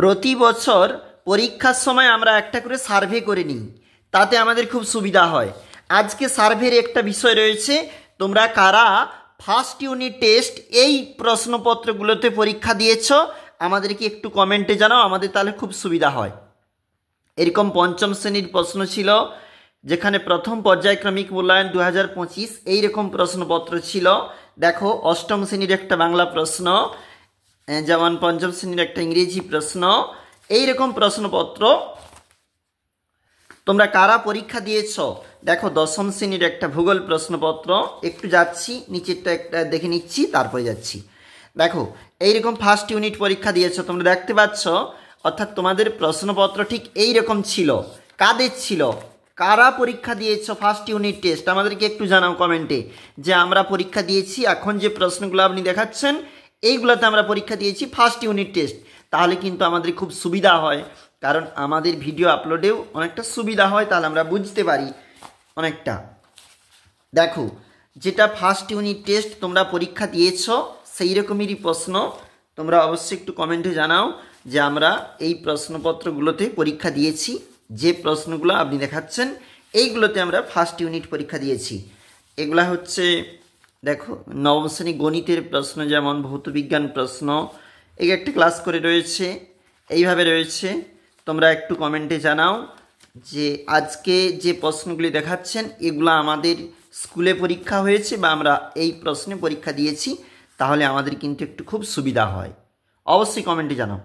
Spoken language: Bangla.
প্রতি বছর পরীক্ষার সময় আমরা একটা করে সার্ভে করে নিই, তাতে আমাদের খুব সুবিধা হয়। আজকে সার্ভের একটা বিষয় রয়েছে, তোমরা কারা ফার্স্ট ইউনিট টেস্ট এই প্রশ্নপত্রগুলোতে পরীক্ষা দিয়েছ আমাদেরকে একটু কমেন্টে জানাও, আমাদের তাহলে খুব সুবিধা হয়। এরকম পঞ্চম শ্রেণীর প্রশ্ন ছিল, যেখানে প্রথম পর্যায়ক্রমিক মূল্যায়ন 2025 এইরকম প্রশ্নপত্র ছিল। দেখো, অষ্টম শ্রেণীর একটা বাংলা প্রশ্ন, যেমন পঞ্চম শ্রেণীর একটা ইংরেজি প্রশ্ন, এইরকম প্রশ্নপত্র তোমরা কারা পরীক্ষা দিয়েছ। দেখো, দশম শ্রেণীর একটা ভূগোল প্রশ্নপত্র, একটু যাচ্ছি নিচেরটা একটা দেখে নিচ্ছি তারপরে যাচ্ছি। দেখো, এইরকম ফার্স্ট ইউনিট পরীক্ষা দিয়েছ তোমরা দেখতে পাচ্ছ, অর্থাৎ তোমাদের প্রশ্নপত্র ঠিক এইরকম ছিল। কাদের ছিল, কারা পরীক্ষা দিয়েছ ফার্স্ট ইউনিট টেস্ট আমাদেরকে একটু জানাও কমেন্টে যে আমরা পরীক্ষা দিয়েছি। এখন যে প্রশ্নগুলো আপনি দেখাচ্ছেন এইগুলোতে আমরা পরীক্ষা দিয়েছি ফার্স্ট ইউনিট টেস্ট, তাহলে কিন্তু আমাদের খুব সুবিধা হয়, কারণ আমাদের ভিডিও আপলোডেও অনেকটা সুবিধা হয়, তাহলে আমরা বুঝতে পারি অনেকটা। দেখো, যেটা ফার্স্ট ইউনিট টেস্ট তোমরা পরীক্ষা দিয়েছ সেই রকমেরই প্রশ্ন তোমরা অবশ্যই একটু কমেন্টে জানাও যে আমরা এই প্রশ্নপত্রগুলোতে পরীক্ষা দিয়েছি। যে প্রশ্নগুলো আপনি দেখাচ্ছেন এইগুলোতে আমরা ফার্স্ট ইউনিট পরীক্ষা দিয়েছি। এগুলা হচ্ছে, দেখো, নবম শ্রেণী গণিতের প্রশ্ন, যেমন ভৌতবিজ্ঞান প্রশ্ন, এই একটা ক্লাস করে রয়েছে, এইভাবে রয়েছে। তোমরা একটু কমেন্টে জানাও যে আজকে যে প্রশ্নগুলি দেখাচ্ছেন এগুলো আমাদের স্কুলে পরীক্ষা হয়েছে বা আমরা এই প্রশ্নে পরীক্ষা দিয়েছি, তাহলে আমাদের কিন্তু একটু খুব সুবিধা হয়। অবশ্যই কমেন্টে জানাও।